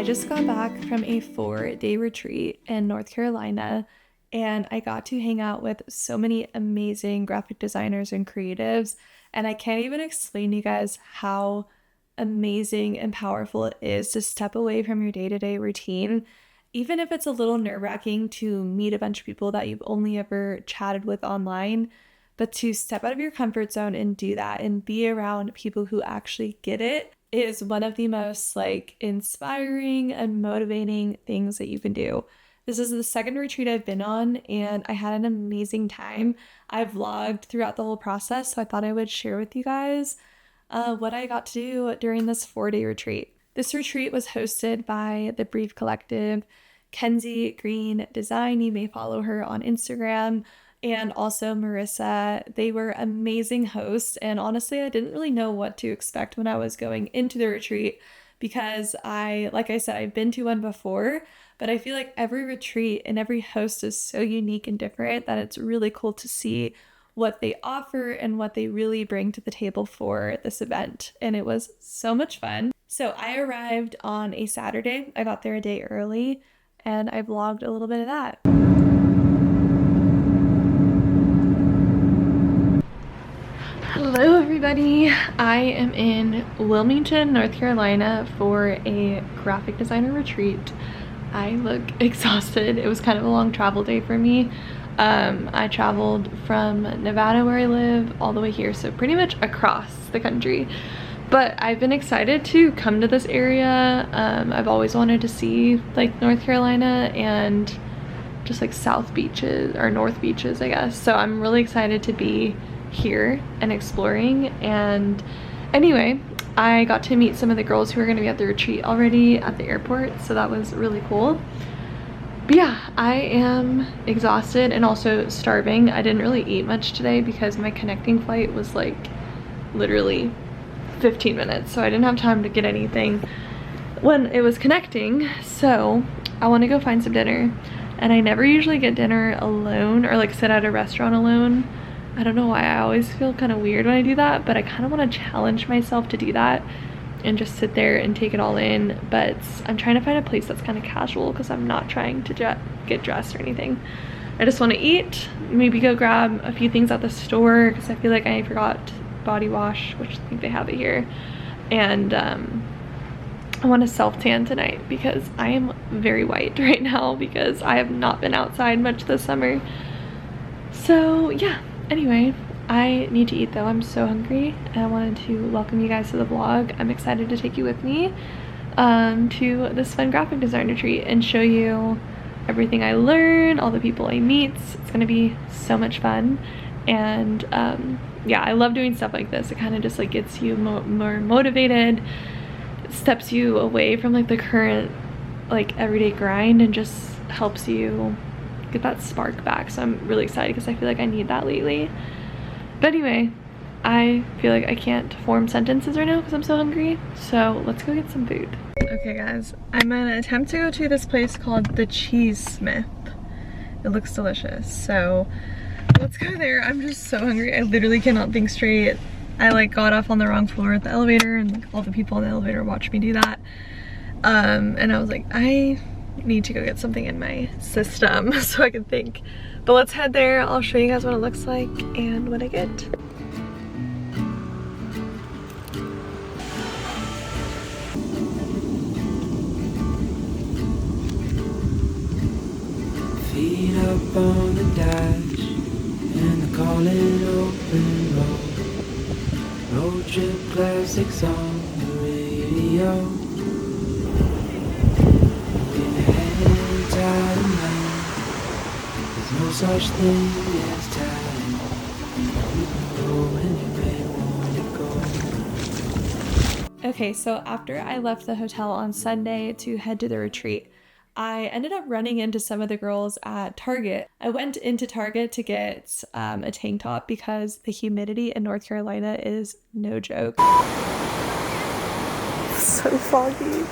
I just got back from a 4-day retreat in North Carolina, and I got to hang out with so many amazing graphic designers and creatives. And I can't even explain to you guys how amazing and powerful it is to step away from your day-to-day routine, even if it's a little nerve-wracking to meet a bunch of people that you've only ever chatted with online. But to step out of your comfort zone and do that and be around people who actually get it is one of the most inspiring and motivating things that you can do. This is the second retreat I've been on, and I had an amazing time. I vlogged throughout the whole process, so I thought I would share with you guys what I got to do during this 4-day retreat. This retreat was hosted by the Brief Collective, Kenzi Green Design. You may follow her on Instagram, and also Marisa. They were amazing hosts, and honestly, I didn't really know what to expect when I was going into the retreat because like I said, I've been to one before, but I feel like every retreat and every host is so unique and different that it's really cool to see what they offer and what they really bring to the table for this event. And it was so much fun. So I arrived on a Saturday. I got there a day early, and I vlogged a little bit of that. Hello everybody, I am in Wilmington, North Carolina for a graphic designer retreat. I look exhausted. It was kind of a long travel day for me. I traveled from Nevada where I live all the way here, so pretty much across the country. But I've been excited to come to this area. I've always wanted to see North Carolina and just South beaches or North beaches, I guess. So I'm really excited to be here and exploring. And anyway, I got to meet some of the girls who are going to be at the retreat already at the airport, so that was really cool. But yeah, I am exhausted and also starving. I didn't really eat much today because my connecting flight was literally 15 minutes, so I didn't have time to get anything when it was connecting. So I want to go find some dinner, and I never usually get dinner alone or sit at a restaurant alone. I don't know why, I always feel kind of weird when I do that, but I kind of want to challenge myself to do that and just sit there and take it all in. But I'm trying to find a place that's kind of casual because I'm not trying to get dressed or anything. I just want to eat, maybe go grab a few things at the store because I feel like I forgot body wash, which I think they have it here. And I want to self-tan tonight because I am very white right now because I have not been outside much this summer. So yeah. Anyway, I need to eat though. I'm so hungry, and I wanted to welcome you guys to the vlog. I'm excited to take you with me to this fun graphic design retreat and show you everything I learn, all the people I meet. It's gonna be so much fun. And yeah, I love doing stuff like this. It kind of just gets you more motivated, steps you away from the current everyday grind, and just helps you get that spark back. So I'm really excited because I feel like I need that lately. But anyway, I feel like I can't form sentences right now because I'm so hungry. So let's go get some food. Okay guys, I'm gonna attempt to go to this place called the Cheese Smith. It looks delicious. So let's go there. I'm just so hungry. I literally cannot think straight. I got off on the wrong floor at the elevator, and all the people in the elevator watched me do that. And I was like, I need to go get something in my system so I can think. But let's head there. I'll show you guys what it looks like and what I get. Feet up on the dash and I call it open road. Road trip classics on the radio. There's no such thing as time. You can go anywhere you want to go. Okay, so after I left the hotel on Sunday to head to the retreat, I ended up running into some of the girls at Target. I went into Target to get a tank top because the humidity in North Carolina is no joke. So foggy.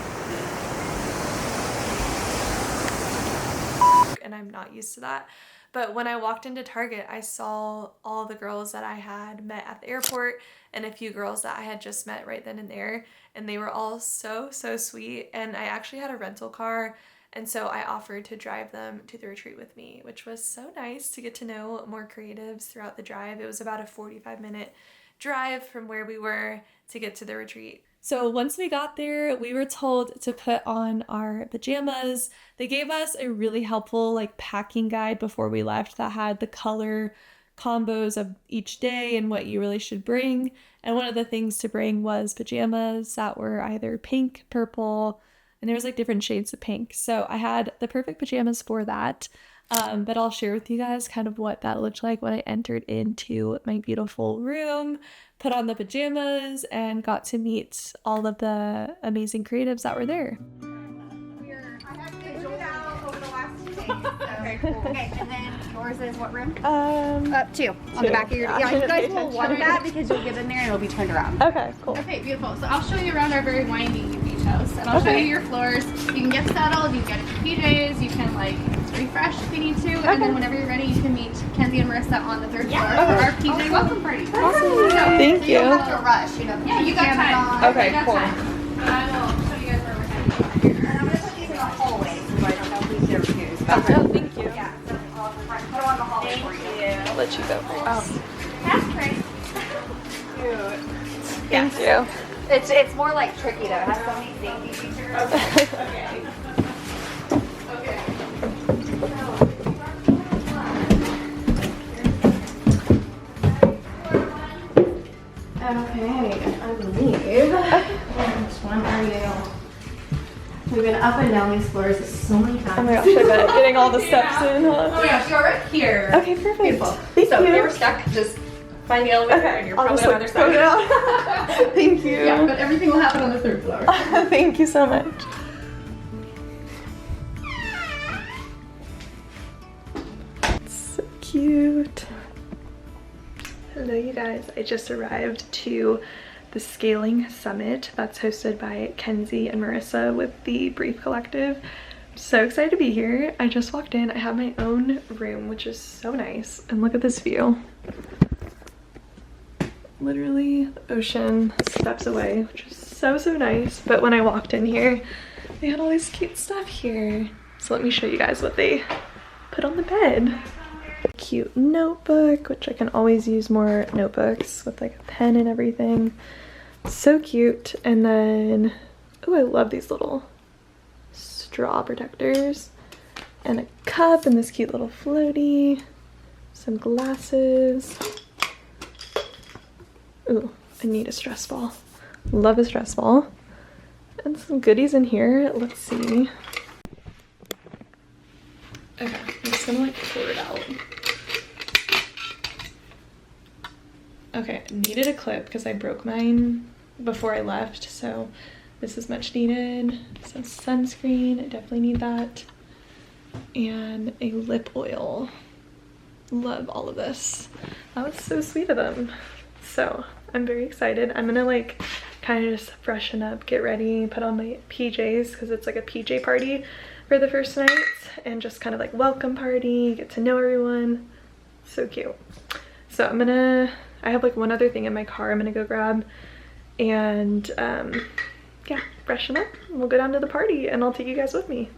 And I'm not used to that. But when I walked into Target, I saw all the girls that I had met at the airport and a few girls that I had just met right then and there. And they were all so sweet. And I actually had a rental car. And so I offered to drive them to the retreat with me, which was so nice to get to know more creatives throughout the drive. It was about a 45-minute drive from where we were to get to the retreat. So once we got there, we were told to put on our pajamas. They gave us a really helpful like packing guide before we left that had the color combos of each day and what you really should bring. And one of the things to bring was pajamas that were either pink, purple, and there was like different shades of pink. So I had the perfect pajamas for that. But I'll share with you guys kind of what that looked like when I entered into my beautiful room, put on the pajamas, and got to meet all of the amazing creatives that were there. I have scheduled out over the last 2 days. Okay, cool. Okay, and then yours is what room? 2. On the back of your, yeah, you guys will want that because you'll get in there and it'll be turned around. Okay, cool. Okay, beautiful. So I'll show you around our very windy beach house, and I'll show you your floors. You can get settled, you can get your PJs, you can like refresh if you need to, and then whenever you're ready, you can meet Kenzi and Marisa on the 3rd floor for our PJ welcome party. Awesome. Thank you. You don't have to rush, you know. Yeah, you got time. Okay, You got cool. time. But I will show you guys where we're heading. And I'm going to put these in the hallway so I don't know who's there too. So Oh, thank you. yeah, so I'll put them on the hallway for you. I'll let you go first. That's great. Thank you. It's more like tricky though. It has so many safety features. Okay. Okay, I believe. Which one are you? We've been up and down these floors so many times. Oh my gosh, I bet. Getting all the steps in, huh? Oh my gosh, you're right here. Okay, perfect. Beautiful. Thank So you. if you're ever stuck, just find the elevator and you're I'll probably just on the other like side. Thank you. Yeah, but everything will happen on the 3rd floor. Thank you so much. So cute. Hello you guys, I just arrived to the Scaling Summit that's hosted by Kenzi and Marisa with the Brief Collective. I'm so excited to be here. I just walked in, I have my own room, which is so nice, and look at this view. Literally the ocean steps away, which is so nice. But when I walked in here, they had all this cute stuff here. So let me show you guys what they put on the bed. Cute notebook, which I can always use more notebooks with like a pen and everything. So cute. And then, oh, I love these little straw protectors. And a cup and this cute little floaty. Some glasses. Ooh, I need a stress ball. Love a stress ball. And some goodies in here. Let's see. Okay, I'm just gonna like pour it out. Okay, I needed a clip because I broke mine before I left, so this is much needed. Some sunscreen, I definitely need that. And a lip oil. Love all of this. That was so sweet of them. So I'm very excited. I'm gonna like kind of just freshen up, get ready, put on my PJs because it's like a PJ party for the first night, and just kind of like welcome party, get to know everyone. So cute. So I have like one other thing in my car I'm gonna go grab, and yeah, freshen up and we'll go down to the party and I'll take you guys with me.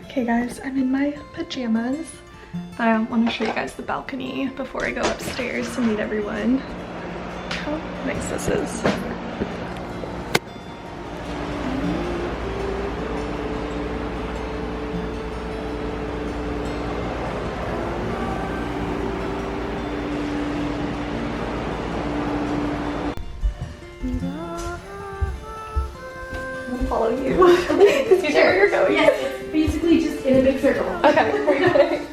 Okay guys, I'm in my pajamas, but I want to show you guys the balcony before I go upstairs to meet everyone. How nice this is. Follow you. Because you know where you're going. Yes, it's basically just in a big circle. Okay, perfect.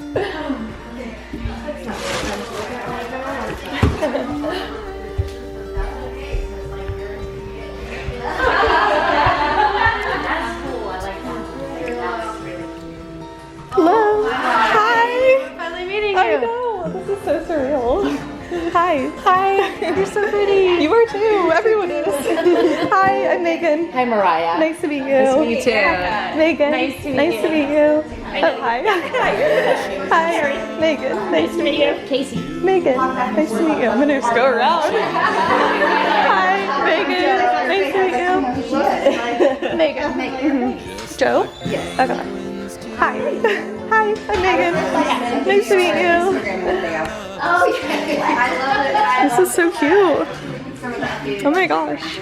Hello. Hi. Finally meeting you. I know. This is so surreal. Hi. Hi. You're so pretty. You are too. Everyone is. Hi, I'm Megan. Hi, Mariah. Nice to meet you. Nice to meet you too. Megan. Nice to meet Nice you. to meet you. Oh, hi. Hi, Megan. Nice to meet you. Casey. Megan. Nice to meet you. I'm gonna just go around. Hi, Megan. Nice to meet you. Megan. Mhm. Joe? Yes. Okay. Hi. Hi, I'm Megan. Nice to meet you. Oh, yeah. I love it. This is so cute. Oh my gosh.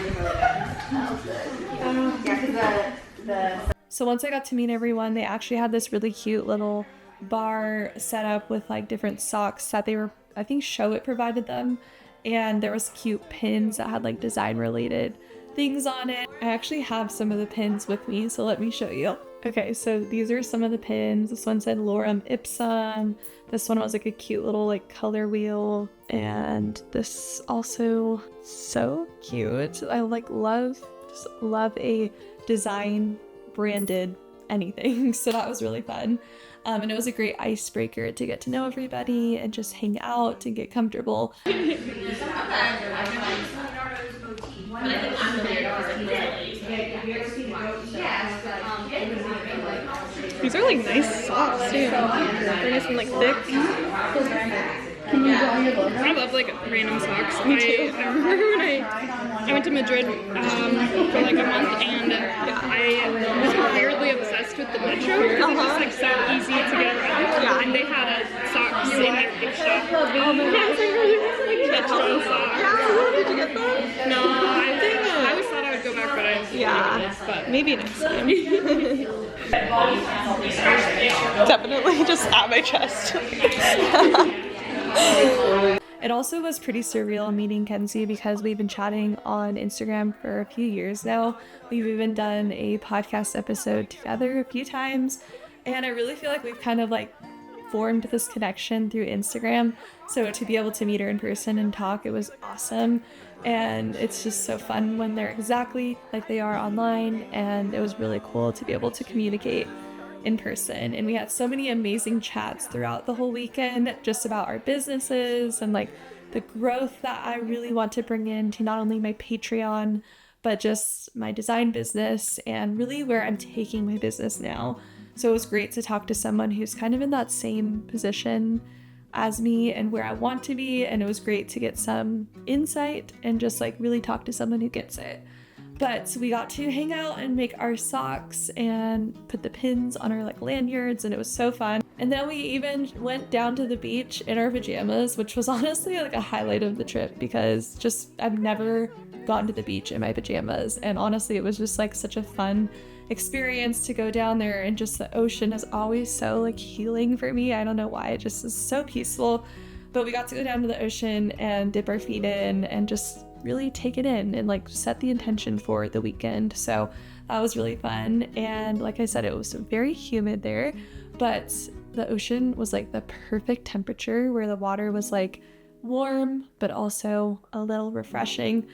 So once I got to meet everyone, they actually had this really cute little bar set up with like different socks that they were, I think Showit provided them. And there was cute pins that had like design related things on it. I actually have some of the pins with me, so let me show you. Okay, so these are some of the pins. This one said Lorem Ipsum. This one was like a cute little like color wheel. And this also so cute. I like just love a design branded anything. So that was really fun. And it was a great icebreaker to get to know everybody and just hang out and get comfortable. These are like nice socks too. They're nice and like thick. I love like random socks. I remember when I went to Madrid for like a month, and I was weirdly obsessed with the metro because it was just like so easy to get around. Yeah. And they had socks in their gift shop. Oh my gosh. Metro socks. Yeah, did you get them? No, I always thought I would go back, but I didn't. But maybe next time. Definitely just at my chest. It also was pretty surreal meeting Kenzi because we've been chatting on Instagram for a few years now. We've even done a podcast episode together a few times, and I really feel like we've kind of like formed this connection through Instagram. So to be able to meet her in person and talk, it was awesome. And it's just so fun when they're exactly like they are online, and it was really cool to be able to communicate in person. And we had so many amazing chats throughout the whole weekend just about our businesses and like the growth that I really want to bring into not only my Patreon but just my design business and really where I'm taking my business now. So it was great to talk to someone who's kind of in that same position as me and where I want to be, and it was great to get some insight and just like really talk to someone who gets it. But we got to hang out and make our socks and put the pins on our like lanyards, and it was so fun. And then we even went down to the beach in our pajamas, which was honestly like a highlight of the trip because just I've never gone to the beach in my pajamas, and honestly it was just like such a fun experience to go down there, and just the ocean is always so like healing for me. I don't know why, it just is so peaceful. But we got to go down to the ocean and dip our feet in and just really take it in and like set the intention for the weekend. So that was really fun. And like I said, it was very humid there, but the ocean was like the perfect temperature where the water was like warm but also a little refreshing.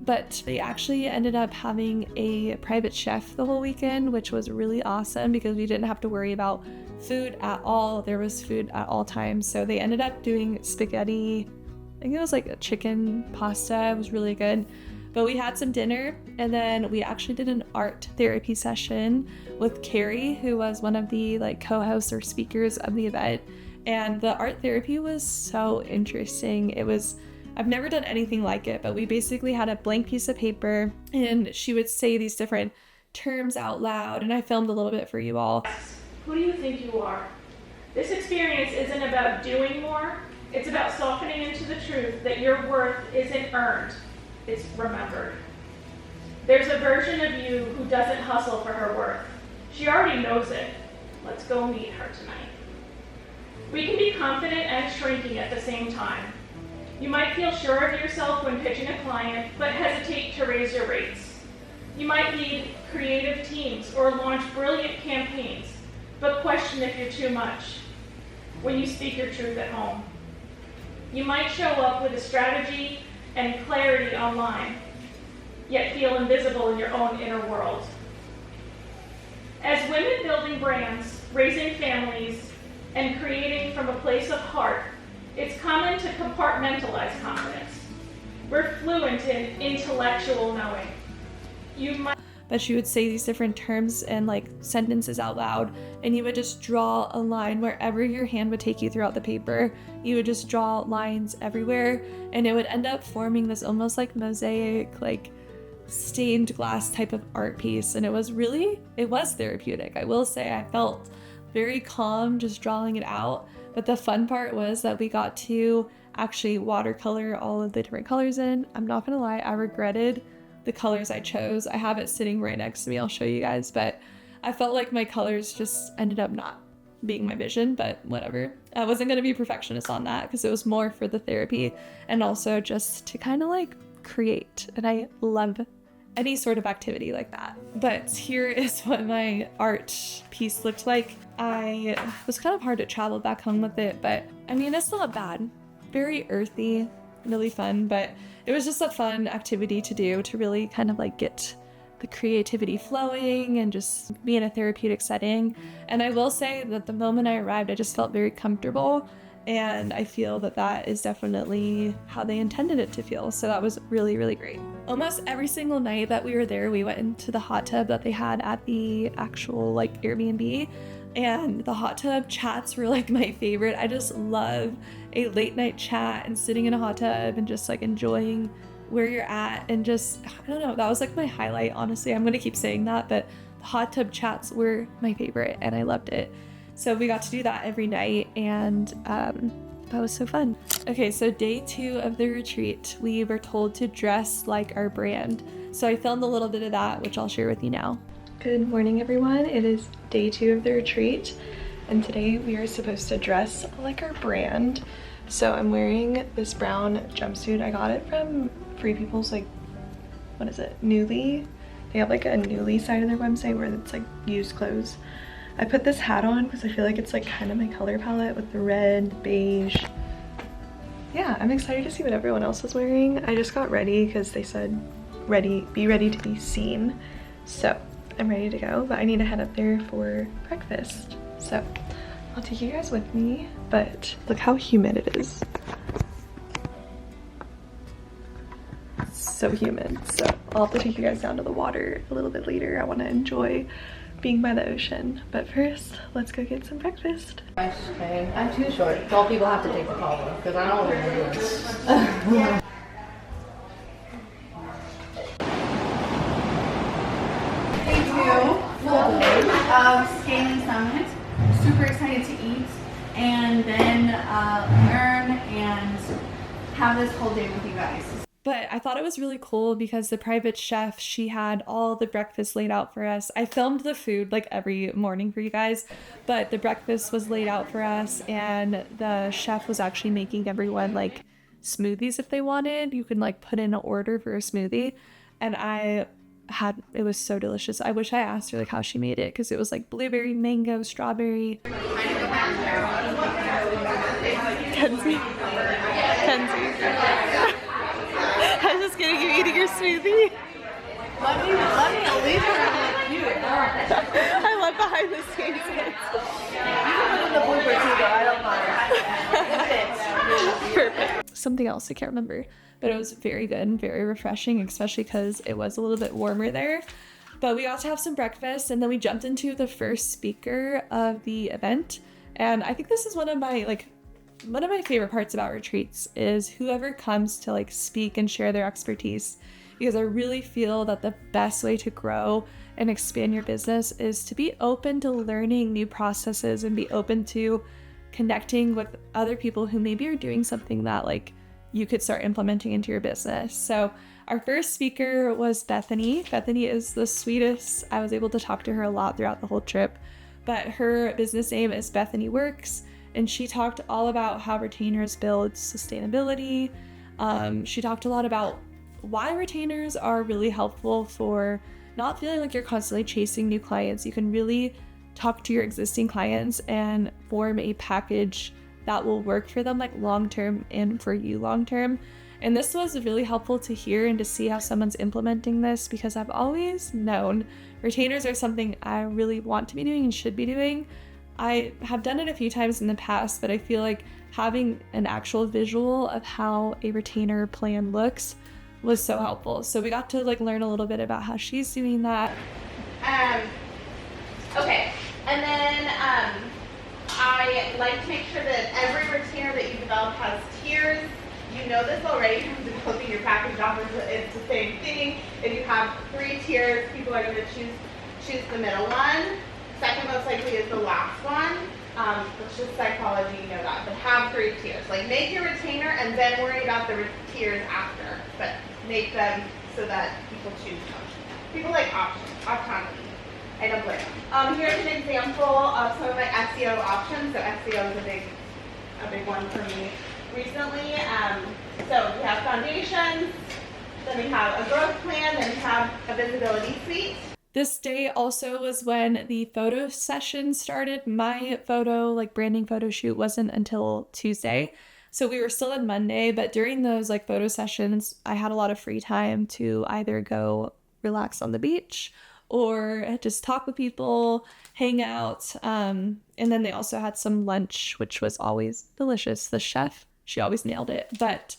But they actually ended up having a private chef the whole weekend, which was really awesome because we didn't have to worry about food at all. There was food at all times. So they ended up doing spaghetti. I think it was like a chicken pasta. It was really good. But we had some dinner, and then we actually did an art therapy session with Carrie, who was one of the like co-hosts or speakers of the event. And the art therapy was so interesting. I've never done anything like it, but we basically had a blank piece of paper and she would say these different terms out loud, and I filmed a little bit for you all. Who do you think you are? This experience isn't about doing more. It's about softening into the truth that your worth isn't earned, it's remembered. There's a version of you who doesn't hustle for her worth. She already knows it. Let's go meet her tonight. We can be confident and shrinking at the same time. You might feel sure of yourself when pitching a client, but hesitate to raise your rates. You might lead creative teams or launch brilliant campaigns, but question if you're too much when you speak your truth at home. You might show up with a strategy and clarity online, yet feel invisible in your own inner world. As women building brands, raising families, and creating from a place of heart, it's common to compartmentalize confidence. We're fluent in intellectual knowing. But she would say these different terms and like sentences out loud, and you would just draw a line wherever your hand would take you throughout the paper. You would just draw lines everywhere, and it would end up forming this almost like mosaic, like stained glass type of art piece. And it was therapeutic. I will say I felt very calm just drawing it out. But the fun part was that we got to actually watercolor all of the different colors in. I'm not gonna lie, I regretted the colors I chose. I have it sitting right next to me. I'll show you guys, but I felt like my colors just ended up not being my vision, but whatever. I wasn't going to be a perfectionist on that because it was more for the therapy and also just to kind of like create. And I love any sort of activity like that. But here is what my art piece looked like. It was kind of hard to travel back home with it, but I mean, it's not bad. Very earthy, really fun, but it was just a fun activity to do to really kind of like get the creativity flowing and just be in a therapeutic setting. And I will say that the moment I arrived, I just felt very comfortable, and I feel that that is definitely how they intended it to feel. So that was really, really great. Almost every single night that we were there, we went into the hot tub that they had at the actual like Airbnb, and the hot tub chats were like my favorite. I just love a late night chat and sitting in a hot tub and just like enjoying where you're at, and just, I don't know, that was like my highlight, honestly. I'm gonna keep saying that, but the hot tub chats were my favorite and I loved it. So we got to do that every night, and that was so fun. Okay, so day 2 of the retreat, we were told to dress like our brand. So I filmed a little bit of that, which I'll share with you now. Good morning, everyone. It is day 2 of the retreat, and today we are supposed to dress like our brand. So I'm wearing this brown jumpsuit. I got it from Free People's, like, what is it, Nuuly? They have like a Nuuly side of their website where it's like used clothes. I put this hat on because I feel like it's like kind of my color palette with the red, beige. Yeah, I'm excited to see what everyone else is wearing. I just got ready because they said be ready to be seen. So I'm ready to go, but I need to head up there for breakfast. So I'll take you guys with me, but look how humid it is. So humid. So I'll have to take you guys down to the water a little bit later. I want to enjoy being by the ocean, but first let's go get some breakfast. Question. I'm too short. All people have to take the call because I don't want to do this. Day 2, full day of scaling summit. Super excited to eat and then learn and have this whole day with you guys. But I thought it was really cool because the private chef, she had all the breakfast laid out for us. I filmed the food like every morning for you guys, but the breakfast was laid out for us, and the chef was actually making everyone like smoothies if they wanted. You can like put in an order for a smoothie, and it was so delicious. I wish I asked her like how she made it, because it was like blueberry, mango, strawberry. Kenzi. I was just kidding, you eating your smoothie? Let me at least have you. I love behind the scenes. You can put in the blooper too, though. I don't mind. Perfect. Something else, I can't remember, but it was very good and very refreshing, especially because it was a little bit warmer there. But we got to have some breakfast, and then we jumped into the first speaker of the event. And I think this is one of my favorite parts about retreats is whoever comes to like speak and share their expertise, because I really feel that the best way to grow and expand your business is to be open to learning new processes and be open to connecting with other people who maybe are doing something that like you could start implementing into your business. So our first speaker was Bethany. Bethany is the sweetest. I was able to talk to her a lot throughout the whole trip, but her business name is Bethany Works. And she talked all about how retainers build sustainability, She talked a lot about why retainers are really helpful for not feeling like you're constantly chasing new clients. You can really talk to your existing clients and form a package that will work for them like long-term and for you long-term. And this was really helpful to hear and to see how someone's implementing this, because I've always known retainers are something I really want to be doing and should be doing. I have done it a few times in the past, but I feel like having an actual visual of how a retainer plan looks was so helpful. So we got to like learn a little bit about how she's doing that. Okay, and then I like to make sure that every retainer that you develop has tiers. You know this already from developing your package offers. It's the same thing. If you have 3 tiers, people are going to choose the middle one. Second most likely is the last one. It's just psychology, you know that. But have 3 tiers. Like make your retainer and then worry about the tiers after. But make them so that people choose them. People like autonomy. I don't blame them. Here's an example of some of my SEO options. So SEO is a big one for me recently. So we have foundations, then we have a growth plan, then we have a visibility suite. This day also was when the photo session started. My branding photo shoot wasn't until Tuesday. So we were still on Monday, but during those photo sessions, I had a lot of free time to either go relax on the beach or just talk with people, hang out. And then they also had some lunch, which was always delicious. The chef, she always nailed it. But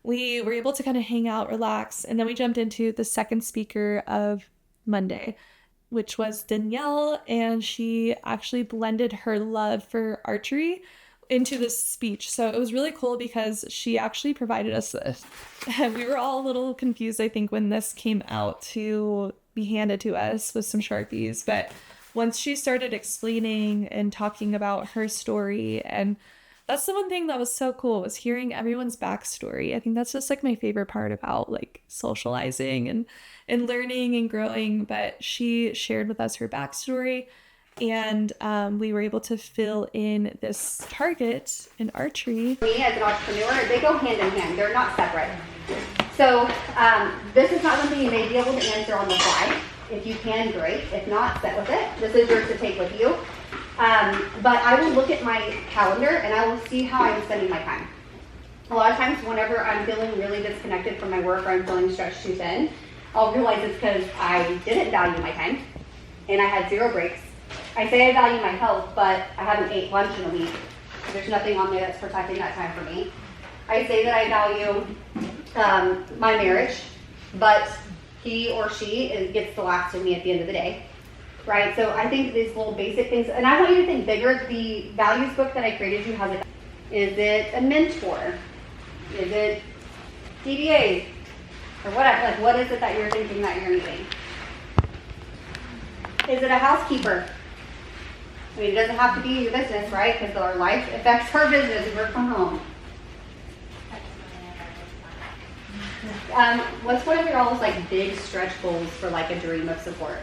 we were able to kind of hang out, relax. And then we jumped into the second speaker of Monday, which was Danielle. And she actually blended her love for archery into this speech. So it was really cool because she actually provided us this. And we were all a little confused, I think, when this came out to be handed to us with some Sharpies. But once she started explaining and talking about her story, and that's the one thing that was so cool, was hearing everyone's backstory. I think that's just my favorite part about socializing and learning and growing. But she shared with us her backstory, and we were able to fill in this target in archery. Me as an entrepreneur, they go hand in hand. They're not separate. So this is not something you may be able to answer on the fly. If you can, great. If not, sit with it. This is yours to take with you. But I will look at my calendar and I will see how I'm spending my time. A lot of times whenever I'm feeling really disconnected from my work or I'm feeling stretched too thin, I'll realize it's because I didn't value my time and I had 0 breaks. I say I value my health, but I haven't ate lunch in a week. There's nothing on there that's protecting that time for me. I say that I value my marriage, but he or she gets the last of me at the end of the day, right? So I think these little basic things, and I want you to think bigger. The values book that I created you has is it a mentor? Is it DBA? Or whatever, what is it that you're thinking that you're needing? Is it a housekeeper? I mean, it doesn't have to be your business, right? Because our life affects our business. We work from home. What's one of your all big stretch goals for a dream of support?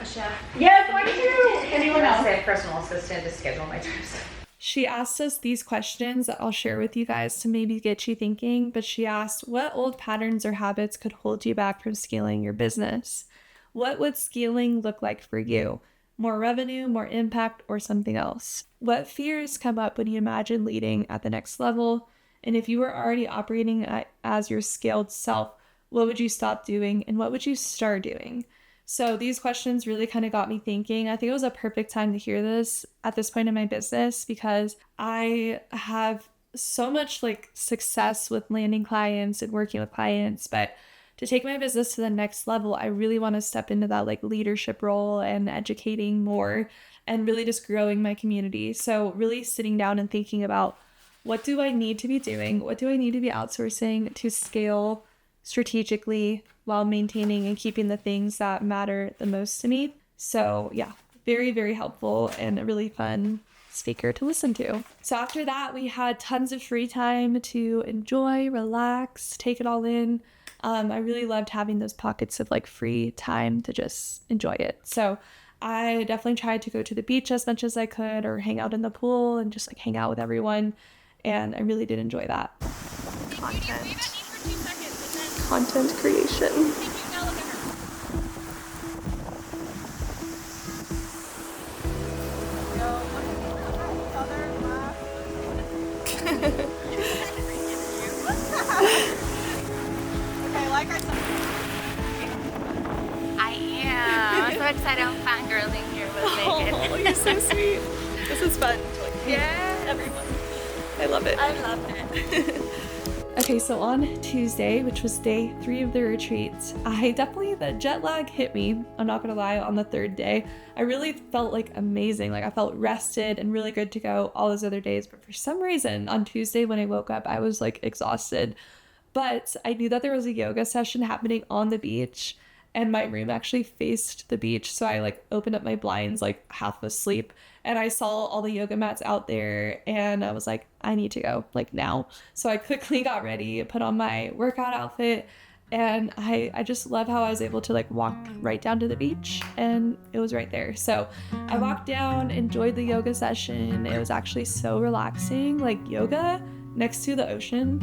A chef. Yes, mine too. Anyone else? A personal assistant to schedule my trips. She asked us these questions that I'll share with you guys to maybe get you thinking, but she asked, what old patterns or habits could hold you back from scaling your business? What would scaling look like for you? More revenue, more impact, or something else? What fears come up when you imagine leading at the next level? And if you were already operating as your scaled self, what would you stop doing and what would you start doing? So these questions really kind of got me thinking. I think it was a perfect time to hear this at this point in my business because I have so much success with landing clients and working with clients, but to take my business to the next level, I really want to step into that leadership role and educating more and really just growing my community. So really sitting down and thinking about, what do I need to be doing? What do I need to be outsourcing to scale strategically while maintaining and keeping the things that matter the most to me? So yeah, very, very helpful and a really fun speaker to listen to. So after that, we had tons of free time to enjoy, relax, take it all in. I really loved having those pockets of free time to just enjoy it. So I definitely tried to go to the beach as much as I could or hang out in the pool and just hang out with everyone. And I really did enjoy that. content creation. I'm so excited. I'm fangirling here with Megan. Oh, you're so sweet. This is fun. Yeah, Everyone. I love it. I love it. Okay, so on Tuesday, which was day 3 of the retreat, the jet lag hit me. I'm not gonna lie, on the 3rd day. I really felt like amazing. Like I felt rested and really good to go all those other days. But for some reason, on Tuesday when I woke up, I was like exhausted. But I knew that there was a yoga session happening on the beach, and my room actually faced the beach. So I like opened up my blinds like half asleep, and I saw all the yoga mats out there, and I was like, I need to go like now. So I quickly got ready, put on my workout outfit, and I just love how I was able to like walk right down to the beach, and it was right there. So I walked down, enjoyed the yoga session. It was actually so relaxing, like yoga next to the ocean.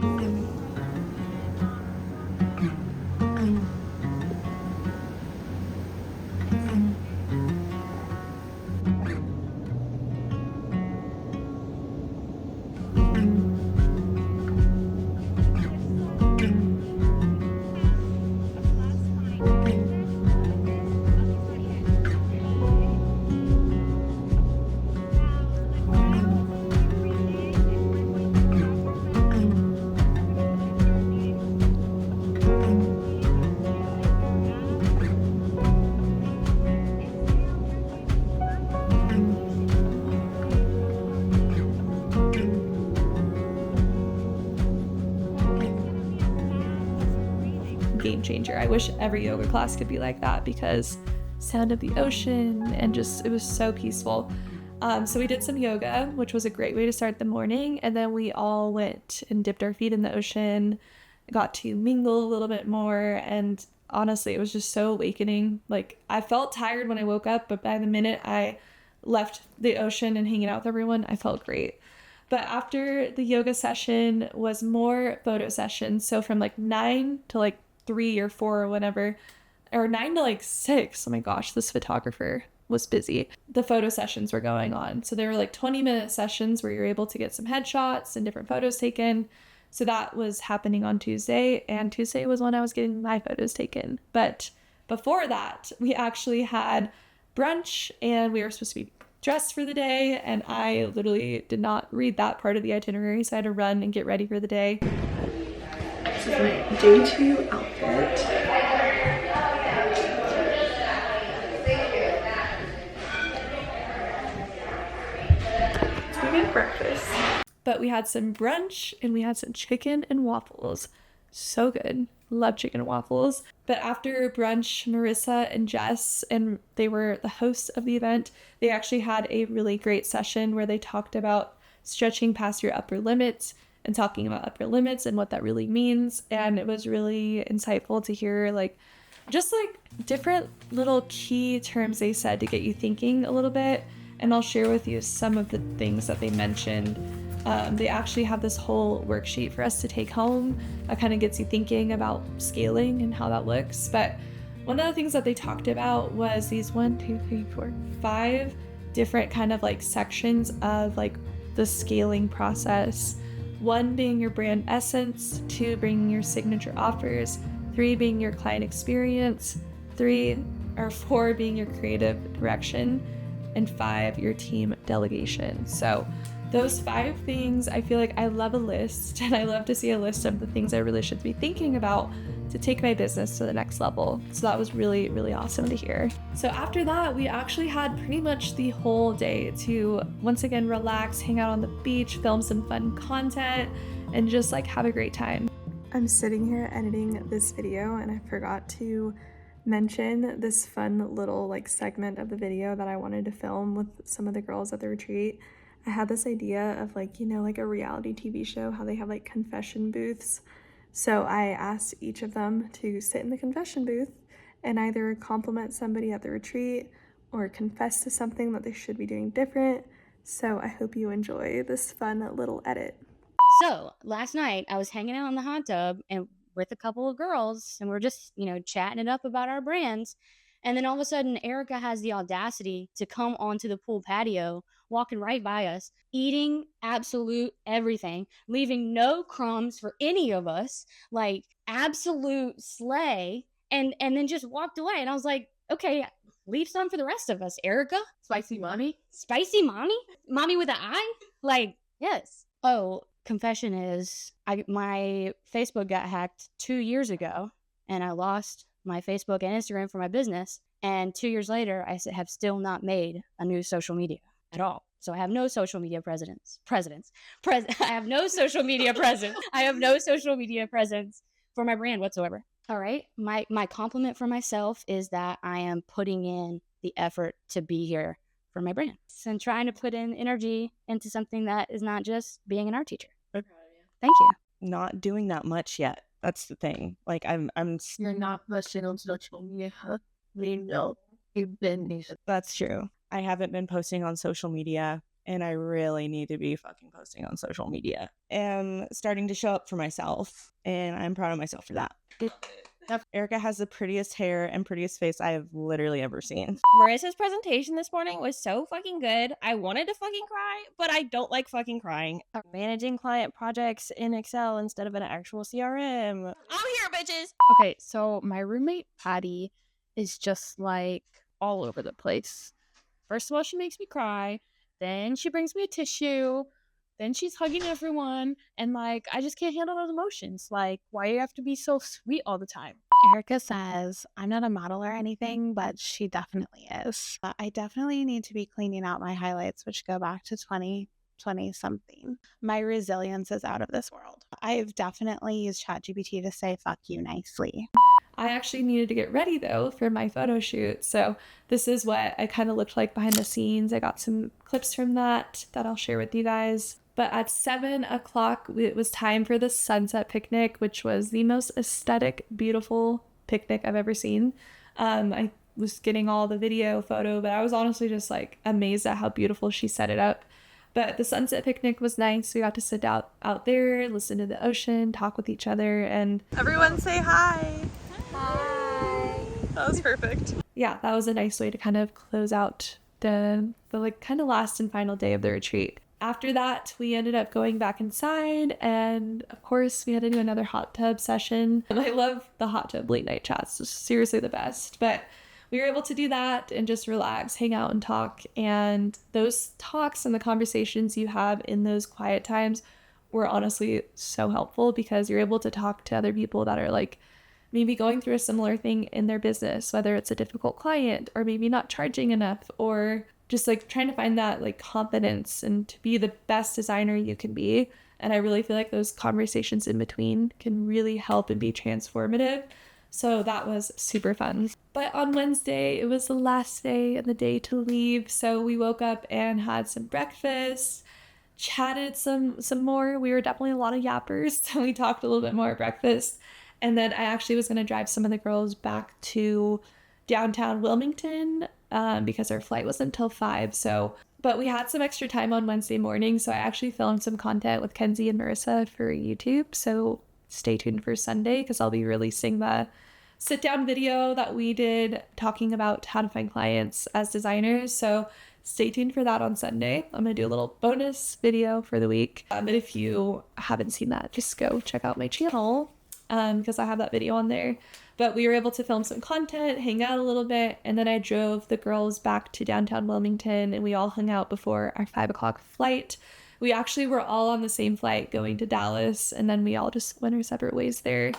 Game changer. I wish every yoga class could be like that, because sound of the ocean and just it was so peaceful. So we did some yoga, which was a great way to start the morning, and then we all went and dipped our feet in the ocean, got to mingle a little bit more, and honestly it was just so awakening. Like I felt tired when I woke up, but by the minute I left the ocean and hanging out with everyone, I felt great. But after the yoga session was more photo sessions. So from like 9 to like 3 or 4 or whatever, or 9 to like 6. Oh my gosh, this photographer was busy. The photo sessions were going on. So they were like 20-minute sessions where you're able to get some headshots and different photos taken. So that was happening on Tuesday, and Tuesday was when I was getting my photos taken. But before that, we actually had brunch, and we were supposed to be dressed for the day, and I literally did not read that part of the itinerary, so I had to run and get ready for the day. This is my day 2 outfit. So we had breakfast. But we had some brunch, and we had some chicken and waffles. So good. Love chicken and waffles. But after brunch, Marisa and Jess, and they were the hosts of the event, they actually had a really great session where they talked about stretching past your upper limits and talking about upper limits and what that really means. And it was really insightful to hear just different little key terms they said to get you thinking a little bit. And I'll share with you some of the things that they mentioned. They actually have this whole worksheet for us to take home that kind of gets you thinking about scaling and how that looks. But one of the things that they talked about was these 5 different kind of sections of the scaling process. 1 being your brand essence, 2 being your signature offers, 3 being your client experience, 4 being your creative direction, and 5 your team delegation. So those 5 things, I feel like I love a list, and I love to see a list of the things I really should be thinking about to take my business to the next level. So that was really, really awesome to hear. So after that, we actually had pretty much the whole day to once again relax, hang out on the beach, film some fun content, and just have a great time. I'm sitting here editing this video, and I forgot to mention this fun little segment of the video that I wanted to film with some of the girls at the retreat. I had this idea of a reality TV show, how they have confession booths. So I asked each of them to sit in the confession booth and either compliment somebody at the retreat or confess to something that they should be doing different. So I hope you enjoy this fun little edit. So last night I was hanging out in the hot tub and with a couple of girls, and we're just, chatting it up about our brands. And then all of a sudden, Erica has the audacity to come onto the pool patio, walking right by us, eating absolute everything, leaving no crumbs for any of us, like absolute slay, and then just walked away. And I was like, okay, leave some for the rest of us, Erica. Spicy mommy? Spicy mommy? Mommy with an I? Like, yes. Oh, confession is, my Facebook got hacked 2 years ago, and I lost my Facebook and Instagram for my business. And 2 years later, I have still not made a new social media at all. So I have no social media I have no social media presence. I have no social media presence for my brand whatsoever. All right. My compliment for myself is that I am putting in the effort to be here for my brand and trying to put in energy into something that is not just being an art teacher. I'm proud of you. Thank you. Not doing that much yet. That's the thing. Like I'm You're not posting on social media. We know you've been. That's true. I haven't been posting on social media, and I really need to be fucking posting on social media. I'm starting to show up for myself, and I'm proud of myself for that. Erica has the prettiest hair and prettiest face I have literally ever seen. Marissa's presentation this morning was so fucking good. I wanted to fucking cry, but I don't like fucking crying. Managing client projects in Excel instead of an actual CRM. I'm here, bitches! Okay, so my roommate Patty is just like all over the place. First of all, she makes me cry. Then she brings me a tissue. Then she's hugging everyone. And like, I just can't handle those emotions. Like, why do you have to be so sweet all the time? Erica says, I'm not a model or anything, but she definitely is. I definitely need to be cleaning out my highlights, which go back to 2020 something. My resilience is out of this world. I've definitely used ChatGPT to say fuck you nicely. I actually needed to get ready though for my photo shoot. So this is what I kind of looked like behind the scenes. I got some clips from that I'll share with you guys. But at 7 o'clock, it was time for the sunset picnic, which was the most aesthetic, beautiful picnic I've ever seen. I was getting all the video, photo, but I was honestly just like amazed at how beautiful she set it up. But the sunset picnic was nice. We got to sit out there, listen to the ocean, talk with each other, and Everyone say hi! Hi. That was perfect. yeah, that was a nice way to kind of close out the like kind of last and final day of the retreat. After that, we ended up going back inside, and of course we had to do another hot tub session. And I love the hot tub late night chats. It's seriously the best. But we were able to do that and just relax, hang out and talk. And those talks and the conversations you have in those quiet times were honestly so helpful, because you're able to talk to other people that are like maybe going through a similar thing in their business, whether it's a difficult client or maybe not charging enough, or just like trying to find that like confidence and to be the best designer you can be. And I really feel like those conversations in between can really help and be transformative. So that was super fun. But on Wednesday, it was the last day and the day to leave. So we woke up and had some breakfast, chatted some more. We were definitely a lot of yappers. So we talked a little bit more at breakfast. And then I actually was going to drive some of the girls back to downtown Wilmington because our flight wasn't until 5. But we had some extra time on Wednesday morning, so I actually filmed some content with Kenzi and Marisa for YouTube. So stay tuned for Sunday, because I'll be releasing the sit-down video that we did talking about how to find clients as designers. So stay tuned for that on Sunday. I'm going to do a little bonus video for the week. But if you haven't seen that, just go check out my channel because I have that video on there. But we were able to film some content, hang out a little bit, and then I drove the girls back to downtown Wilmington, and we all hung out before our 5 o'clock flight. We actually were all on the same flight going to Dallas, and then we all just went our separate ways there.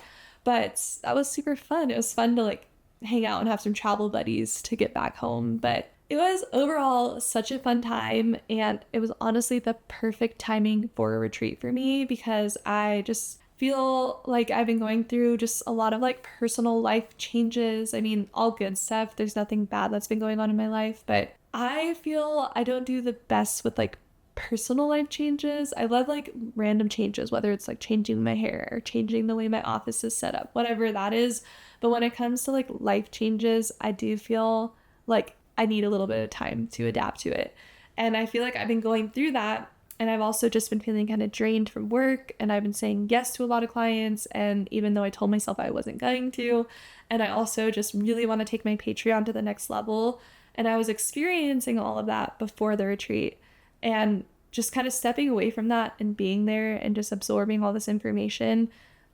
But that was super fun. It was fun to like hang out and have some travel buddies to get back home. But it was overall such a fun time, and it was honestly the perfect timing for a retreat for me, because I just feel like I've been going through just a lot of like personal life changes. I mean, all good stuff. There's nothing bad that's been going on in my life, but I feel I don't do the best with like personal life changes. I love like random changes, whether it's like changing my hair or changing the way my office is set up, whatever that is. But when it comes to like life changes, I do feel like I need a little bit of time to adapt to it. And I feel like I've been going through that. And I've also just been feeling kind of drained from work, and I've been saying yes to a lot of clients, and even though I told myself I wasn't going to, and I also just really want to take my Patreon to the next level. And I was experiencing all of that before the retreat, and just kind of stepping away from that and being there and just absorbing all this information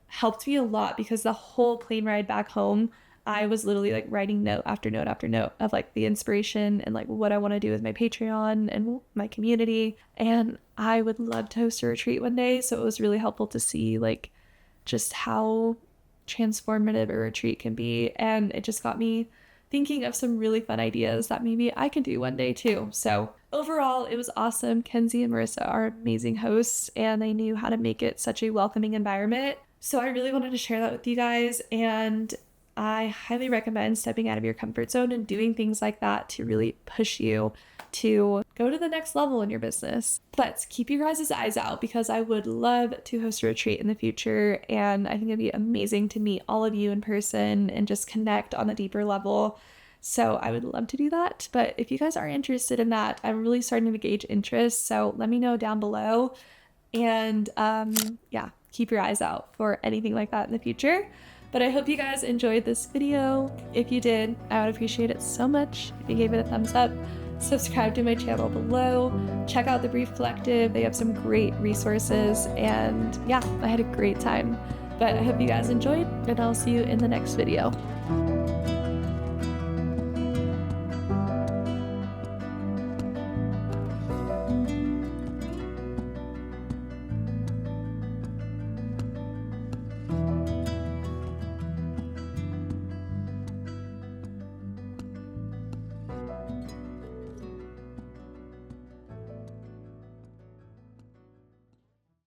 helped me a lot, because the whole plane ride back home, I was literally like writing note after note after note of like the inspiration and like what I want to do with my Patreon and my community. And I would love to host a retreat one day. So it was really helpful to see like just how transformative a retreat can be. And it just got me thinking of some really fun ideas that maybe I can do one day too. So overall, it was awesome. Kenzi and Marisa are amazing hosts, and they knew how to make it such a welcoming environment. So I really wanted to share that with you guys, and I highly recommend stepping out of your comfort zone and doing things like that to really push you to go to the next level in your business. But keep your guys' eyes out, because I would love to host a retreat in the future, and I think it'd be amazing to meet all of you in person and just connect on a deeper level. So I would love to do that. But if you guys are interested in that, I'm really starting to gauge interest. So let me know down below. And yeah, keep your eyes out for anything like that in the future. But I hope you guys enjoyed this video. If you did, I would appreciate it so much if you gave it a thumbs up. Subscribe to my channel below. Check out the Brief Collective. They have some great resources. And yeah, I had a great time. But I hope you guys enjoyed, and I'll see you in the next video.